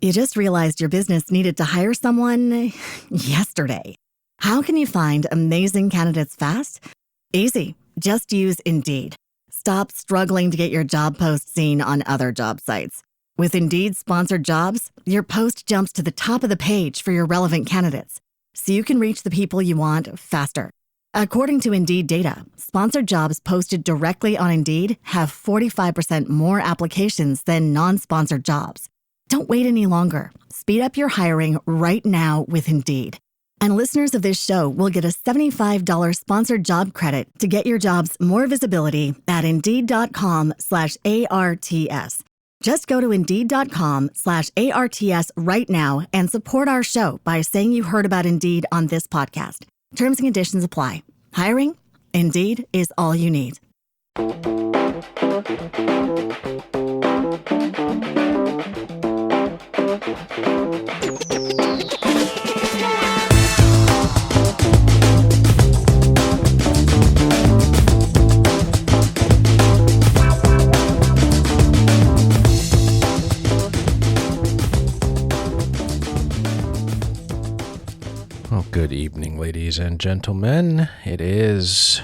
You just realized your business needed to hire someone yesterday. How can you find amazing candidates fast? Easy. Just use Indeed. Stop struggling to get your job post seen on other job sites. With Indeed sponsored jobs, your post jumps to the top of the page for your relevant candidates, so you can reach the people you want faster. According to Indeed data, sponsored jobs posted directly on Indeed have 45% more applications than non-sponsored jobs. Don't wait any longer. Speed up your hiring right now with Indeed. And listeners of this show will get a $75 sponsored job credit to get your jobs more visibility at Indeed.com/ARTS. Just go to Indeed.com/ARTS right now and support our show by saying you heard about Indeed on this podcast. Terms and conditions apply. Hiring? Indeed is all you need. Well, good evening, ladies and gentlemen. It is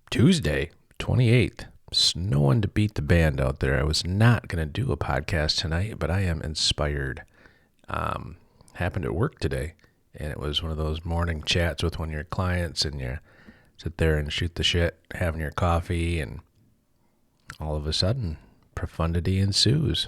Tuesday, 28th. Snowing to beat the band out there. I was not going to do a podcast tonight, but I am inspired. Happened at work today, and it was one of those morning chats with one of your clients, and you sit there and shoot the shit, having your coffee, and all of a sudden, profundity ensues.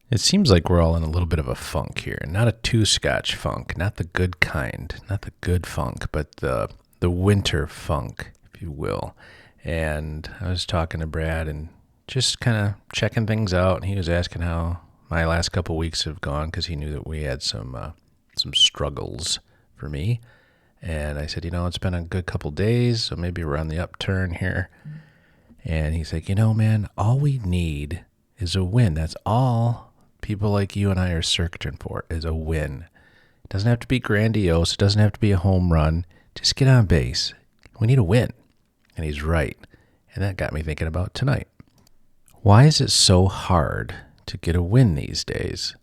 It seems like we're all in a little bit of a funk here. Not a two-scotch funk, not the good kind, not the good funk, but the winter funk, if you will. And I was talking to Brad and just kind of checking things out, and he was asking how my last couple weeks have gone because he knew that we had some struggles for me. And I said, it's been a good couple days, so maybe we're on the upturn here. And he's like, man, all we need is a win. That's all people like you and I are searching for, is a win. It doesn't have to be grandiose. It doesn't have to be a home run. Just get on base. We need a win. And he's right. And that got me thinking about tonight. Why is it so hard to get a win these days?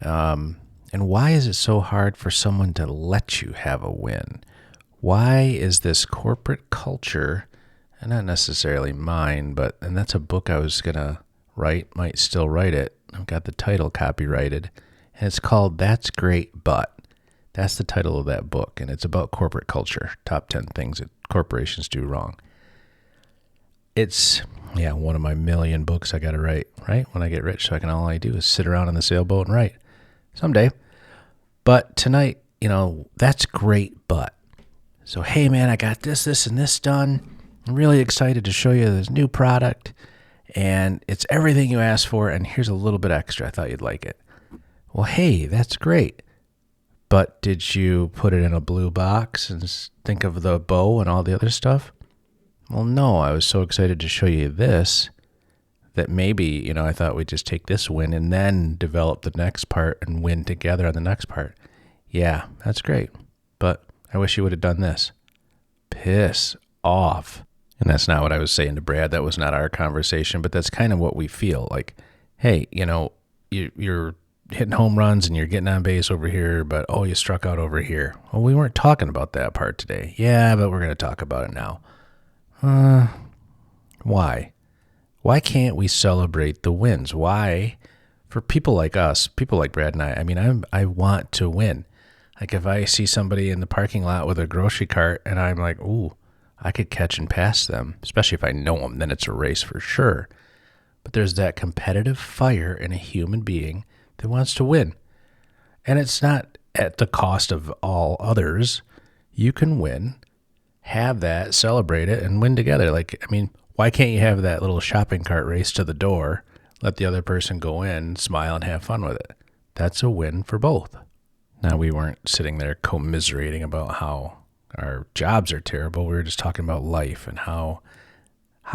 And why is it so hard for someone to let you have a win? Why is this corporate culture, and not necessarily mine, and that's a book I was going to write, might still write it. I've got the title copyrighted, and it's called That's Great, But. That's the title of that book, and it's about corporate culture, top 10 things that corporations do wrong. It's, one of my million books I got to write, right? When I get rich, so all I do is sit around on the sailboat and write. Someday. But tonight, that's great, but. So, hey, man, I got this, and this done. I'm really excited to show you this new product, and it's everything you asked for, and here's a little bit extra. I thought you'd like it. Well, hey, that's great. But did you put it in a blue box and think of the bow and all the other stuff? Well, no, I was so excited to show you this that maybe, I thought we'd just take this win and then develop the next part and win together on the next part. Yeah, that's great. But I wish you would have done this. Piss off. And that's not what I was saying to Brad. That was not our conversation, but that's kind of what we feel like. Hey, you're hitting home runs and you're getting on base over here, but you struck out over here. Well, we weren't talking about that part today. Yeah, but we're going to talk about it now. Why? Why can't we celebrate the wins? Why, for people like us, people like Brad and I want to win. Like if I see somebody in the parking lot with a grocery cart and I'm like, ooh, I could catch and pass them, especially if I know them, then it's a race for sure. But there's that competitive fire in a human being that wants to win. And it's not at the cost of all others. You can win, have that, celebrate it, and win together. Why can't you have that little shopping cart race to the door, let the other person go in, smile, and have fun with it? That's a win for both. Now, we weren't sitting there commiserating about how our jobs are terrible. We were just talking about life and how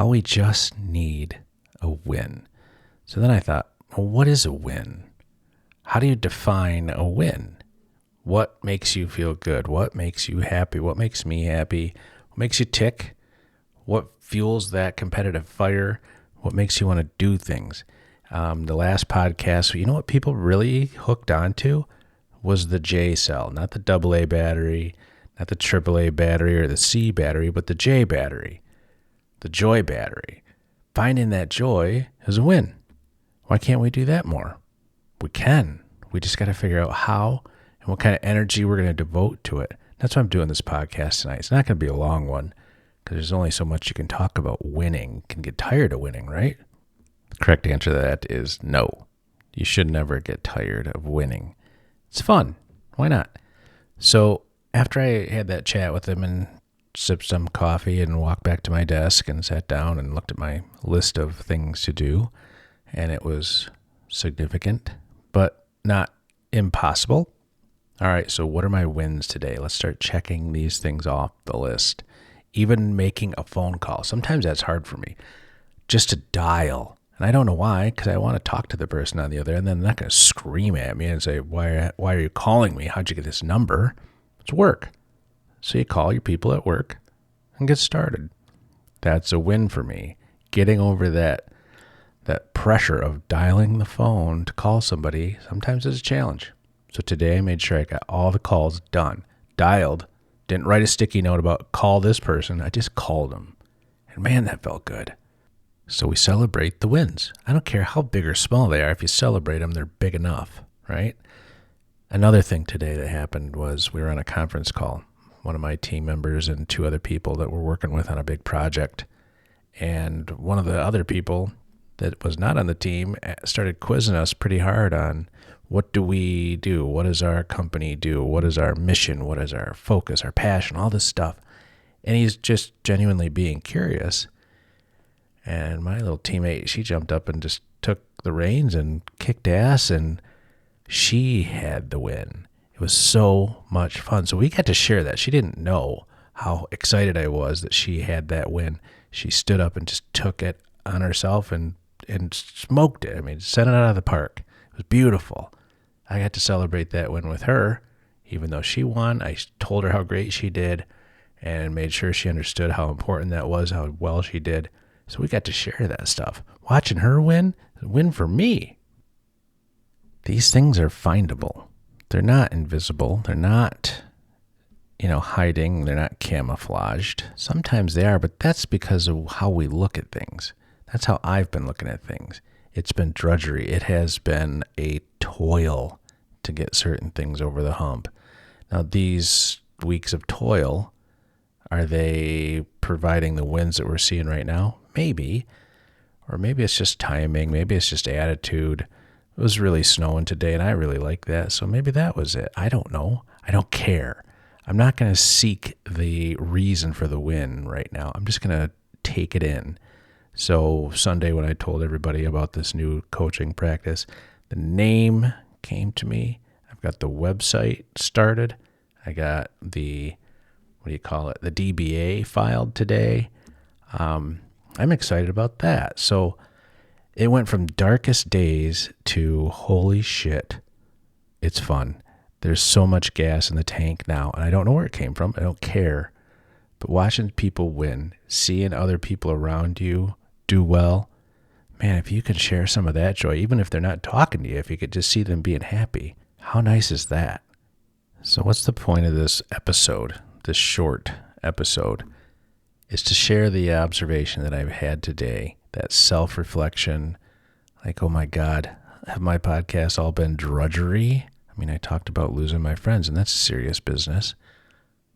we just need a win. So then I thought, well, what is a win? How do you define a win? What makes you feel good? What makes you happy? What makes me happy? What makes you tick? What fuels that competitive fire? What makes you want to do things? The last podcast, you know what people really hooked onto was the J cell, not the AA battery, not the AAA battery or the C battery, but the J battery, the joy battery. Finding that joy is a win. Why can't we do that more? We can. We just got to figure out how and what kind of energy we're going to devote to it. That's why I'm doing this podcast tonight. It's not going to be a long one because there's only so much you can talk about winning. You can get tired of winning, right? The correct answer to that is no. You should never get tired of winning. It's fun. Why not? So after I had that chat with him and sipped some coffee and walked back to my desk and sat down and looked at my list of things to do, and it was significant, but not impossible. All right, so what are my wins today? Let's start checking these things off the list. Even making a phone call. Sometimes that's hard for me. Just to dial. And I don't know why, because I want to talk to the person on the other end. Then they're not going to scream at me and say, why are you calling me? How'd you get this number? It's work. So you call your people at work and get started. That's a win for me. Getting over that pressure of dialing the phone to call somebody sometimes is a challenge. So today I made sure I got all the calls done. Dialed. Didn't write a sticky note about call this person. I just called them. And man, that felt good. So we celebrate the wins. I don't care how big or small they are. If you celebrate them, they're big enough, right? Another thing today that happened was we were on a conference call. One of my team members and two other people that we're working with on a big project. And one of the other people that was not on the team started quizzing us pretty hard on what do we do? What does our company do? What is our mission? What is our focus, our passion, all this stuff. And he's just genuinely being curious. And my little teammate, she jumped up and just took the reins and kicked ass, and she had the win. It was so much fun. So we got to share that. She didn't know how excited I was that she had that win. She stood up and just took it on herself and smoked it. I mean, sent it out of the park. It was beautiful. I got to celebrate that win with her. Even though she won, I told her how great she did and made sure she understood how important that was, how well she did. So we got to share that stuff. Watching her win for me. These things are findable. They're not invisible. They're not, hiding. They're not camouflaged. Sometimes they are, but that's because of how we look at things. That's how I've been looking at things. It's been drudgery. It has been a toil to get certain things over the hump. Now, these weeks of toil, are they providing the wins that we're seeing right now? Maybe. Or maybe it's just timing. Maybe it's just attitude. It was really snowing today, and I really like that. So maybe that was it. I don't know. I don't care. I'm not going to seek the reason for the win right now. I'm just going to take it in. So Sunday when I told everybody about this new coaching practice, the name came to me. I've got the website started. I got the DBA filed today. I'm excited about that. So it went from darkest days to holy shit, it's fun. There's so much gas in the tank now, and I don't know where it came from. I don't care. But watching people win, seeing other people around you do well, man, if you can share some of that joy, even if they're not talking to you, if you could just see them being happy, how nice is that? So what's the point of this episode, this short episode? Is to share the observation that I've had today, that self-reflection, like, oh my God, have my podcasts all been drudgery? I mean, I talked about losing my friends, and that's serious business,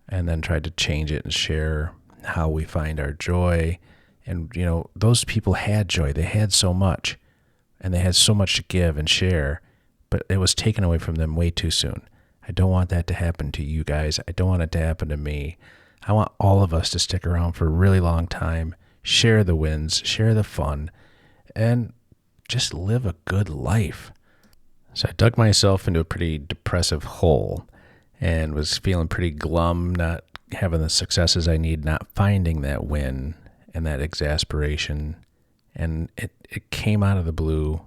and then tried to change it and share how we find our joy. And, those people had joy. They had so much, and they had so much to give and share, but it was taken away from them way too soon. I don't want that to happen to you guys. I don't want it to happen to me. I want all of us to stick around for a really long time, share the wins, share the fun, and just live a good life. So I dug myself into a pretty depressive hole and was feeling pretty glum, not having the successes I need, not finding that win and that exasperation. And it came out of the blue.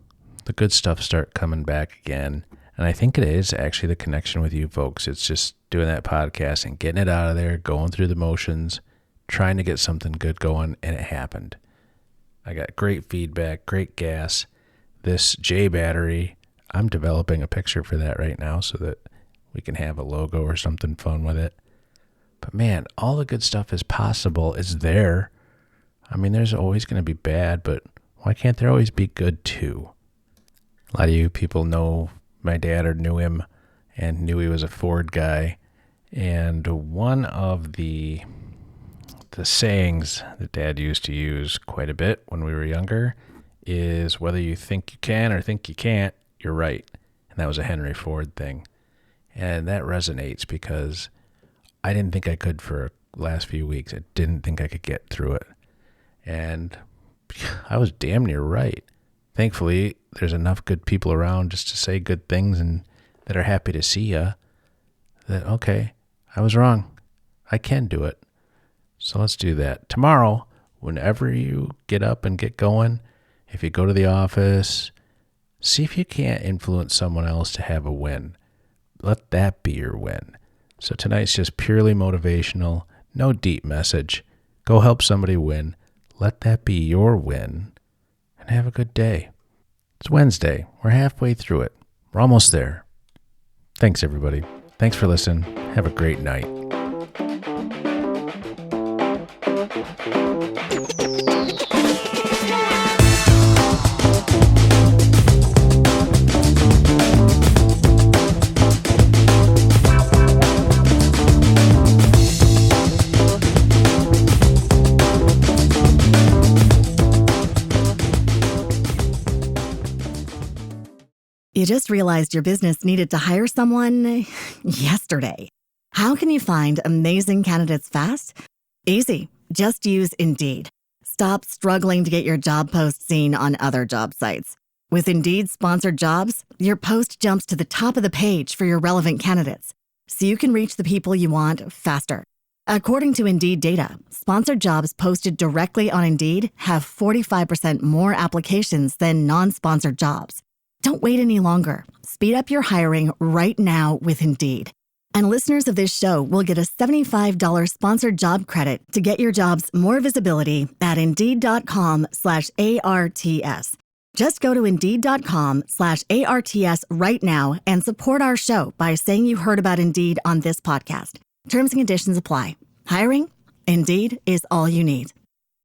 The good stuff start coming back again. And I think it is actually the connection with you folks. It's just doing that podcast and getting it out of there, going through the motions, trying to get something good going, and it happened. I got great feedback, great gas. this J battery. I'm developing a picture for that right now so that we can have a logo or something fun with it. But man, all the good stuff is possible. It's there. I mean, there's always going to be bad, but why can't there always be good too? A lot of you people know my dad or knew him and knew he was a Ford guy. And one of the sayings that Dad used to use quite a bit when we were younger is, whether you think you can or think you can't, you're right. And that was a Henry Ford thing. And that resonates because I didn't think I could for the last few weeks. I didn't think I could get through it. And I was damn near right. Thankfully, there's enough good people around just to say good things and that are happy to see you, that, okay, I was wrong. I can do it. So let's do that. Tomorrow, whenever you get up and get going, if you go to the office, see if you can't influence someone else to have a win. Let that be your win. So tonight's just purely motivational, no deep message. Go help somebody win. Let that be your win. And have a good day. It's Wednesday. We're halfway through it. We're almost there. Thanks, everybody. Thanks for listening. Have a great night. You just realized your business needed to hire someone yesterday. How can you find amazing candidates fast? Easy. Just use Indeed. Stop struggling to get your job post seen on other job sites. With Indeed sponsored jobs, your post jumps to the top of the page for your relevant candidates, so you can reach the people you want faster. According to Indeed data, sponsored jobs posted directly on Indeed have 45% more applications than non-sponsored jobs. Don't wait any longer. Speed up your hiring right now with Indeed. And listeners of this show will get a $75 sponsored job credit to get your jobs more visibility at Indeed.com/ARTS. Just go to Indeed.com/ARTS right now and support our show by saying you heard about Indeed on this podcast. Terms and conditions apply. Hiring? Indeed is all you need.